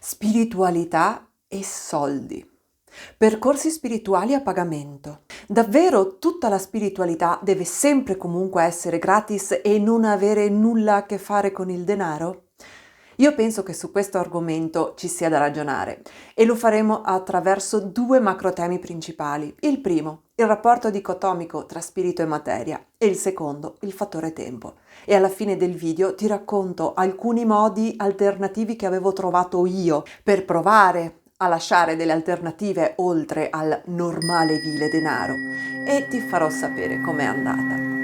Spiritualità e soldi. Percorsi spirituali a pagamento. Davvero tutta la spiritualità deve sempre comunque essere gratis e non avere nulla a che fare con il denaro? Io penso che su questo argomento ci sia da ragionare e lo faremo attraverso due macro temi principali. Il primo, il rapporto dicotomico tra spirito e materia, e il secondo, il fattore tempo. E alla fine del video ti racconto alcuni modi alternativi che avevo trovato io per provare a lasciare delle alternative oltre al normale vile denaro e ti farò sapere com'è andata.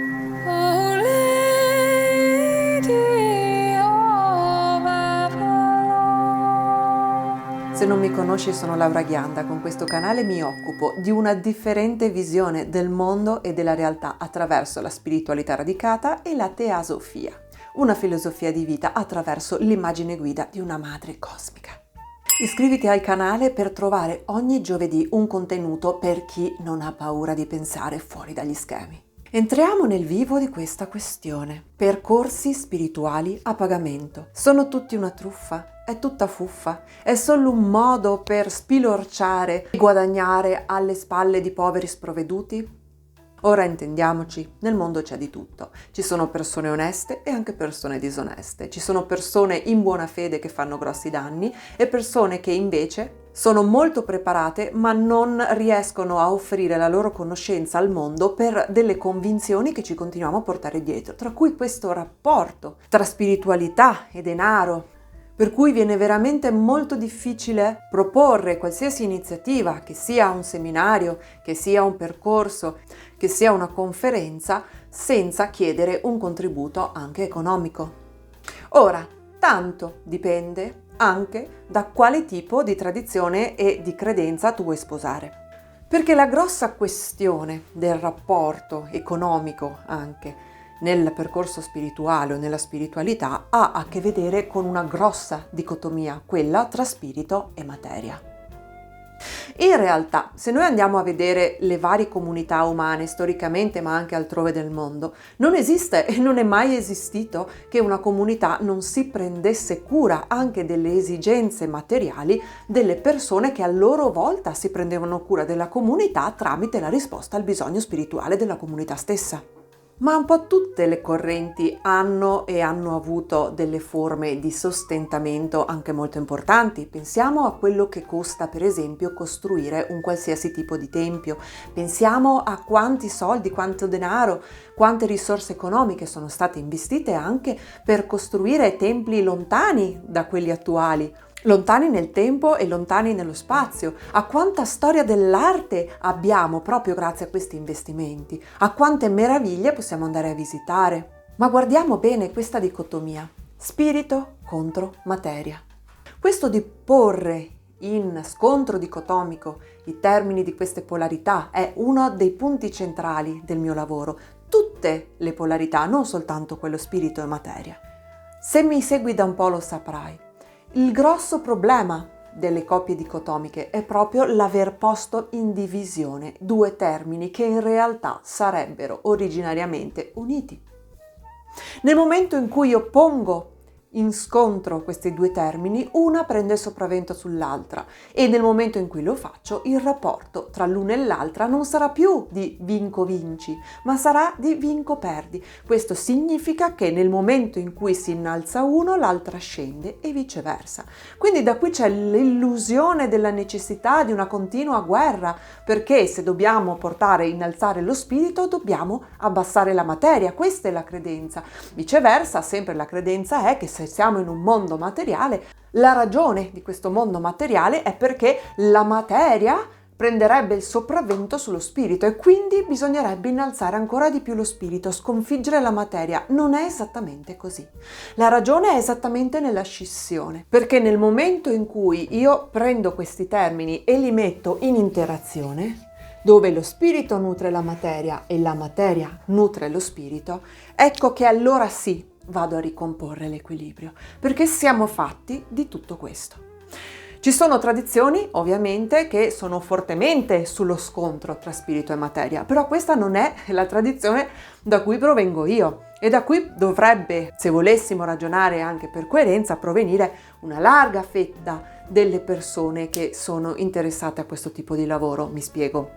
Se non mi conosci, sono Laura Ghianda. Con questo canale mi occupo di una differente visione del mondo e della realtà attraverso la spiritualità radicata e la teosofia, una filosofia di vita attraverso l'immagine guida di una madre cosmica. Iscriviti al canale per trovare ogni giovedì un contenuto per chi non ha paura di pensare fuori dagli schemi. Entriamo nel vivo di questa questione. Percorsi spirituali a pagamento. Sono tutti una truffa? È tutta fuffa? È solo un modo per spilorciare e guadagnare alle spalle di poveri sprovveduti? Ora intendiamoci, nel mondo c'è di tutto. Ci sono persone oneste e anche persone disoneste. Ci sono persone in buona fede che fanno grossi danni e persone che invece sono molto preparate ma non riescono a offrire la loro conoscenza al mondo per delle convinzioni che ci continuiamo a portare dietro, tra cui questo rapporto tra spiritualità e denaro, per cui viene veramente molto difficile proporre qualsiasi iniziativa, che sia un seminario, che sia un percorso, che sia una conferenza, senza chiedere un contributo anche economico. Ora, tanto dipende anche da quale tipo di tradizione e di credenza tu vuoi sposare. Perché la grossa questione del rapporto economico anche nel percorso spirituale o nella spiritualità ha a che vedere con una grossa dicotomia, quella tra spirito e materia. In realtà, se noi andiamo a vedere le varie comunità umane storicamente ma anche altrove del mondo, non esiste e non è mai esistito che una comunità non si prendesse cura anche delle esigenze materiali delle persone che a loro volta si prendevano cura della comunità tramite la risposta al bisogno spirituale della comunità stessa. Ma un po' tutte le correnti hanno avuto delle forme di sostentamento anche molto importanti. Pensiamo a quello che costa, per esempio, costruire un qualsiasi tipo di tempio. Pensiamo a quanti soldi, quanto denaro, quante risorse economiche sono state investite anche per costruire templi lontani da quelli attuali. Lontani nel tempo e lontani nello spazio, a quanta storia dell'arte abbiamo proprio grazie a questi investimenti, a quante meraviglie possiamo andare a visitare. Ma guardiamo bene questa dicotomia, spirito contro materia. Questo di porre in scontro dicotomico i termini di queste polarità è uno dei punti centrali del mio lavoro, tutte le polarità, non soltanto quello spirito e materia. Se mi segui da un po' lo saprai. Il grosso problema delle coppie dicotomiche è proprio l'aver posto in divisione due termini che in realtà sarebbero originariamente uniti. Nel momento in cui io pongo in scontro questi due termini, una prende il sopravvento sull'altra e nel momento in cui lo faccio, il rapporto tra l'una e l'altra non sarà più di vinco-vinci, ma sarà di vinco-perdi. Questo significa che nel momento in cui si innalza uno, l'altra scende e viceversa. Quindi da qui c'è l'illusione della necessità di una continua guerra, perché se dobbiamo innalzare lo spirito, dobbiamo abbassare la materia. Questa è la credenza. Viceversa, sempre la credenza è che se siamo in un mondo materiale, la ragione di questo mondo materiale è perché la materia prenderebbe il sopravvento sullo spirito e quindi bisognerebbe innalzare ancora di più lo spirito, sconfiggere la materia. Non è esattamente così. La ragione è esattamente nella scissione, perché nel momento in cui io prendo questi termini e li metto in interazione, dove lo spirito nutre la materia e la materia nutre lo spirito, ecco che allora sì, vado a ricomporre l'equilibrio, perché siamo fatti di tutto questo. Ci sono tradizioni, ovviamente, che sono fortemente sullo scontro tra spirito e materia, però questa non è la tradizione da cui provengo io. E da qui dovrebbe, se volessimo ragionare anche per coerenza, provenire una larga fetta delle persone che sono interessate a questo tipo di lavoro. Mi spiego.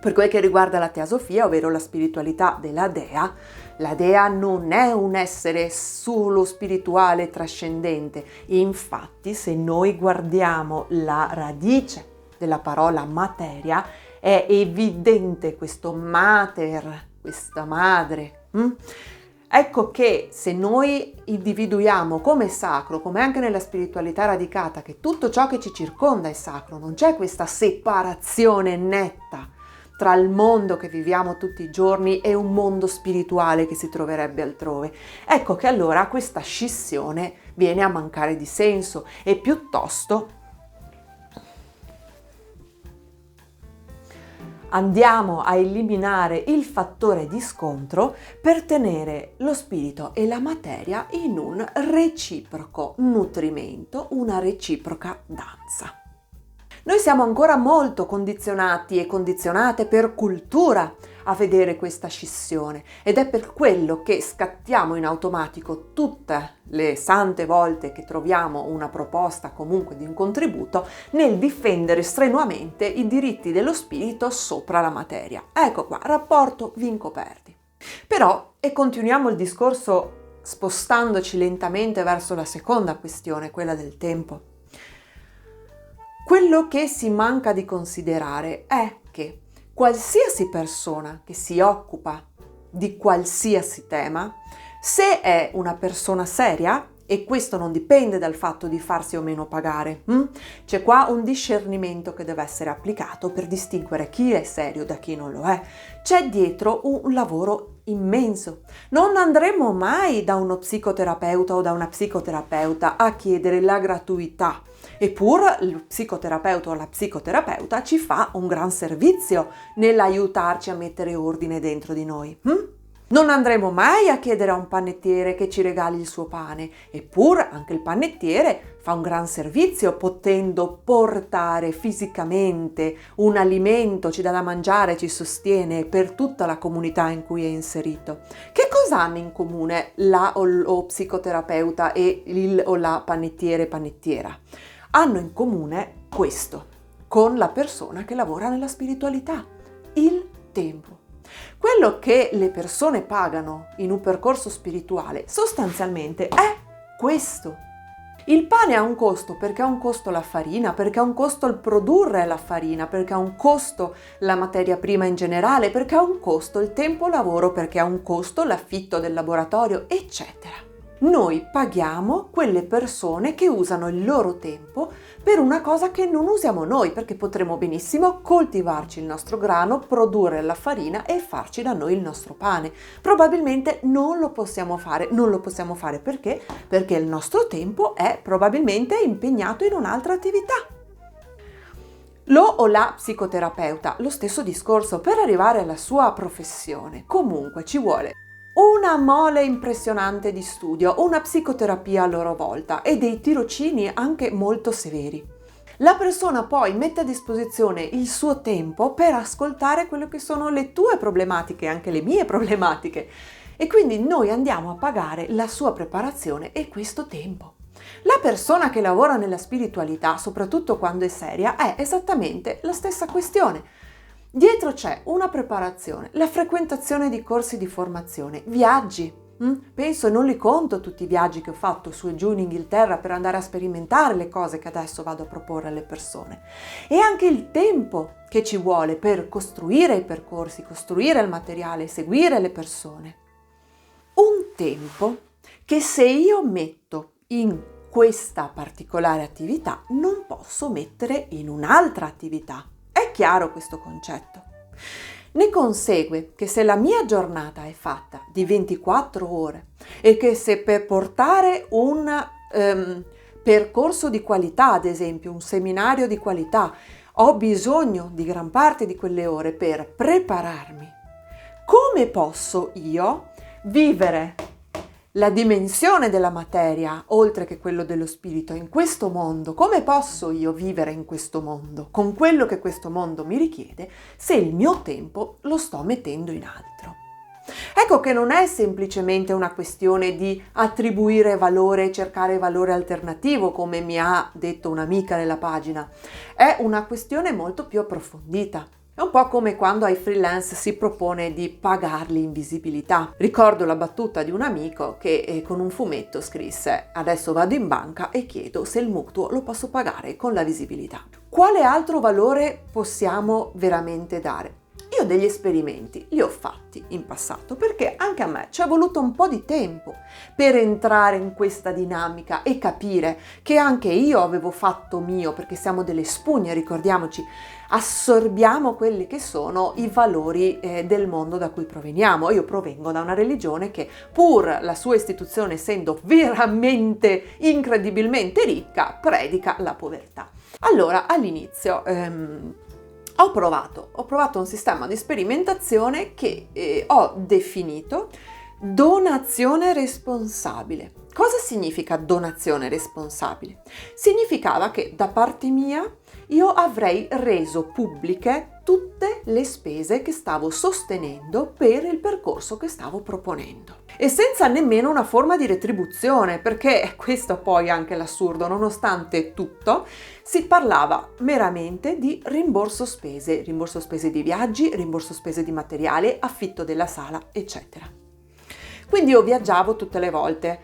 Per quel che riguarda la teosofia, ovvero la spiritualità della dea, la dea non è un essere solo spirituale trascendente. Infatti, se noi guardiamo la radice della parola materia, è evidente questo mater, questa madre. Ecco che se noi individuiamo come sacro, come anche nella spiritualità radicata, che tutto ciò che ci circonda è sacro, non c'è questa separazione netta tra il mondo che viviamo tutti i giorni e un mondo spirituale che si troverebbe altrove. Ecco che allora questa scissione viene a mancare di senso e piuttosto andiamo a eliminare il fattore di scontro per tenere lo spirito e la materia in un reciproco nutrimento, una reciproca danza. Noi siamo ancora molto condizionati e condizionate per cultura a vedere questa scissione ed è per quello che scattiamo in automatico tutte le sante volte che troviamo una proposta comunque di un contributo nel difendere strenuamente i diritti dello spirito sopra la materia. Ecco qua, rapporto vinco-perdi. Però, e continuiamo il discorso spostandoci lentamente verso la seconda questione, quella del tempo. Quello che si manca di considerare è che qualsiasi persona che si occupa di qualsiasi tema, se è una persona seria, e questo non dipende dal fatto di farsi o meno pagare, c'è qua un discernimento che deve essere applicato per distinguere chi è serio da chi non lo è. C'è dietro un lavoro immenso. Non andremo mai da uno psicoterapeuta o da una psicoterapeuta a chiedere la gratuità. Eppure lo psicoterapeuta o la psicoterapeuta ci fa un gran servizio nell'aiutarci a mettere ordine dentro di noi. Non andremo mai a chiedere a un panettiere che ci regali il suo pane, eppure anche il panettiere fa un gran servizio potendo portare fisicamente un alimento, ci dà da mangiare, ci sostiene per tutta la comunità in cui è inserito. Che cosa hanno in comune la o psicoterapeuta e il o la panettiera? Hanno in comune questo, con la persona che lavora nella spiritualità, il tempo. Quello che le persone pagano in un percorso spirituale sostanzialmente è questo. Il pane ha un costo perché ha un costo la farina, perché ha un costo il produrre la farina, perché ha un costo la materia prima in generale, perché ha un costo il tempo lavoro, perché ha un costo l'affitto del laboratorio, eccetera. Noi paghiamo quelle persone che usano il loro tempo per una cosa che non usiamo noi, perché potremmo benissimo coltivarci il nostro grano, produrre la farina e farci da noi il nostro pane. Probabilmente non lo possiamo fare. Non lo possiamo fare perché? Perché il nostro tempo è probabilmente impegnato in un'altra attività. Lo o la psicoterapeuta, lo stesso discorso, per arrivare alla sua professione. Comunque ci vuole una mole impressionante di studio, una psicoterapia a loro volta e dei tirocini anche molto severi. La persona poi mette a disposizione il suo tempo per ascoltare quello che sono le tue problematiche, anche le mie problematiche, e quindi noi andiamo a pagare la sua preparazione e questo tempo. La persona che lavora nella spiritualità, soprattutto quando è seria, è esattamente la stessa questione. Dietro c'è una preparazione, la frequentazione di corsi di formazione, viaggi. Penso e non li conto tutti i viaggi che ho fatto su e giù in Inghilterra per andare a sperimentare le cose che adesso vado a proporre alle persone. E anche il tempo che ci vuole per costruire i percorsi, costruire il materiale, seguire le persone. Un tempo che se io metto in questa particolare attività non posso mettere in un'altra attività. È chiaro questo concetto? Ne consegue che se la mia giornata è fatta di 24 ore e che se per portare un percorso di qualità, ad esempio un seminario di qualità, ho bisogno di gran parte di quelle ore per prepararmi, come posso io vivere la dimensione della materia, oltre che quello dello spirito, in questo mondo? Come posso io vivere in questo mondo, con quello che questo mondo mi richiede, se il mio tempo lo sto mettendo in altro? Ecco che non è semplicemente una questione di attribuire valore e cercare valore alternativo, come mi ha detto un'amica nella pagina, è una questione molto più approfondita. È un po' come quando ai freelance si propone di pagarli in visibilità. Ricordo la battuta di un amico che con un fumetto scrisse: adesso vado in banca e chiedo se il mutuo lo posso pagare con la visibilità. Quale altro valore possiamo veramente dare? Io degli esperimenti li ho fatti in passato perché anche a me ci è voluto un po' di tempo per entrare in questa dinamica e capire che anche io avevo fatto mio, perché siamo delle spugne, ricordiamoci, assorbiamo quelli che sono i valori del mondo da cui proveniamo. Io provengo da una religione che, pur la sua istituzione essendo veramente incredibilmente ricca, predica la povertà. Allora, all'inizio ho provato un sistema di sperimentazione che ho definito donazione responsabile. Cosa significa donazione responsabile? Significava che da parte mia io avrei reso pubbliche tutte le spese che stavo sostenendo per il percorso che stavo proponendo. E senza nemmeno una forma di retribuzione, perché questo poi è anche l'assurdo, nonostante tutto, si parlava meramente di rimborso spese di viaggi, rimborso spese di materiale, affitto della sala, eccetera. Quindi io viaggiavo tutte le volte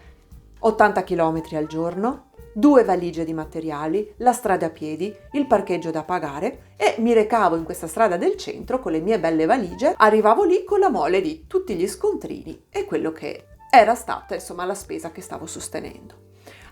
80 km al giorno, 2 valigie di materiali, la strada a piedi, il parcheggio da pagare e mi recavo in questa strada del centro con le mie belle valigie, arrivavo lì con la mole di tutti gli scontrini e quello che era stata insomma la spesa che stavo sostenendo.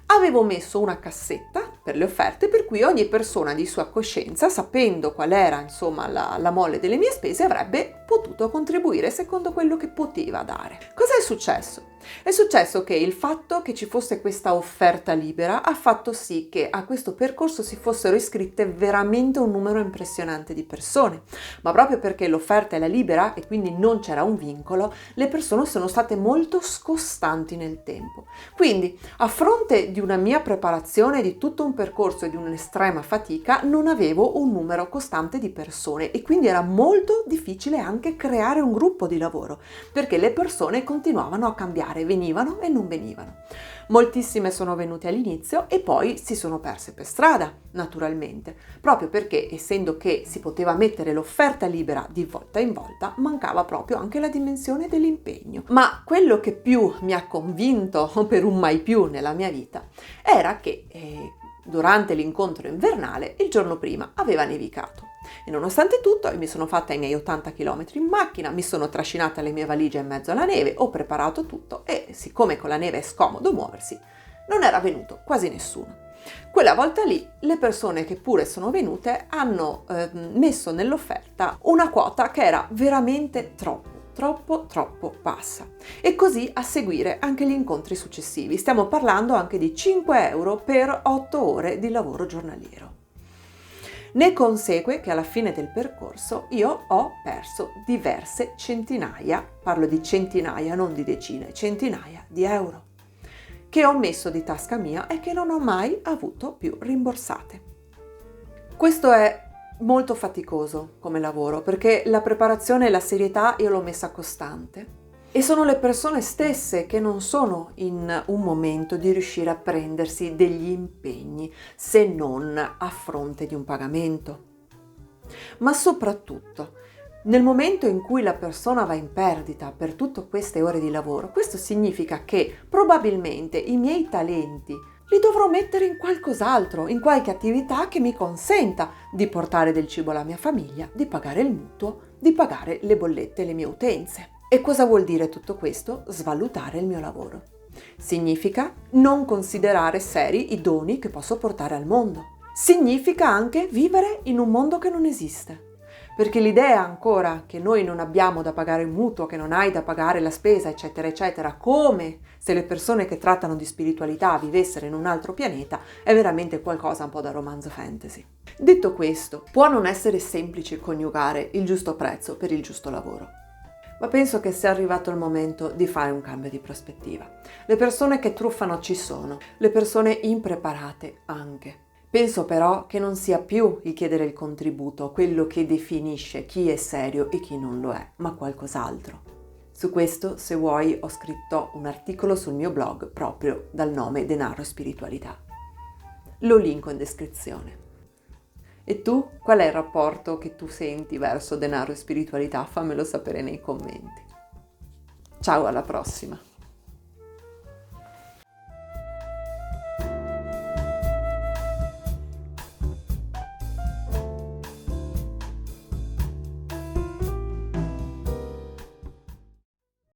Avevo messo una cassetta per le offerte per cui ogni persona di sua coscienza, sapendo qual era insomma la mole delle mie spese, avrebbe potuto contribuire secondo quello che poteva dare. Cosa è successo? È successo che il fatto che ci fosse questa offerta libera ha fatto sì che a questo percorso si fossero iscritte veramente un numero impressionante di persone, ma proprio perché l'offerta era libera e quindi non c'era un vincolo, le persone sono state molto scostanti nel tempo. Quindi, a fronte di una mia preparazione di tutto un percorso e di un'estrema fatica, non avevo un numero costante di persone e quindi era molto difficile anche creare un gruppo di lavoro, perché le persone continuavano a cambiare, venivano e non venivano. Moltissime sono venute all'inizio e poi si sono perse per strada, naturalmente, proprio perché, essendo che si poteva mettere l'offerta libera di volta in volta, mancava proprio anche la dimensione dell'impegno. Ma quello che più mi ha convinto per un mai più nella mia vita era che durante l'incontro invernale, il giorno prima aveva nevicato. E nonostante tutto mi sono fatta i miei 80 km in macchina, mi sono trascinata le mie valigie in mezzo alla neve, ho preparato tutto e siccome con la neve è scomodo muoversi, non era venuto quasi nessuno. Quella volta lì le persone che pure sono venute hanno messo nell'offerta una quota che era veramente troppo bassa, e così a seguire anche gli incontri successivi. Stiamo parlando anche di 5 euro per 8 ore di lavoro giornaliero. Ne consegue che alla fine del percorso io ho perso diverse centinaia, parlo di centinaia, non di decine, centinaia di euro, che ho messo di tasca mia e che non ho mai avuto più rimborsate. Questo è molto faticoso come lavoro, perché la preparazione e la serietà io l'ho messa costante. E sono le persone stesse che non sono in un momento di riuscire a prendersi degli impegni, se non a fronte di un pagamento. Ma soprattutto, nel momento in cui la persona va in perdita per tutte queste ore di lavoro, questo significa che probabilmente i miei talenti li dovrò mettere in qualcos'altro, in qualche attività che mi consenta di portare del cibo alla mia famiglia, di pagare il mutuo, di pagare le bollette e le mie utenze. E cosa vuol dire tutto questo? Svalutare il mio lavoro. Significa non considerare seri i doni che posso portare al mondo. Significa anche vivere in un mondo che non esiste. Perché l'idea ancora che noi non abbiamo da pagare il mutuo, che non hai da pagare la spesa, eccetera, eccetera, come se le persone che trattano di spiritualità vivessero in un altro pianeta, è veramente qualcosa un po' da romanzo fantasy. Detto questo, può non essere semplice coniugare il giusto prezzo per il giusto lavoro. Ma penso che sia arrivato il momento di fare un cambio di prospettiva. Le persone che truffano ci sono, le persone impreparate anche. Penso però che non sia più il chiedere il contributo quello che definisce chi è serio e chi non lo è, ma qualcos'altro. Su questo, se vuoi, ho scritto un articolo sul mio blog proprio dal nome Denaro e Spiritualità. Lo linko in descrizione. E tu, qual è il rapporto che tu senti verso denaro e spiritualità? Fammelo sapere nei commenti. Ciao, alla prossima!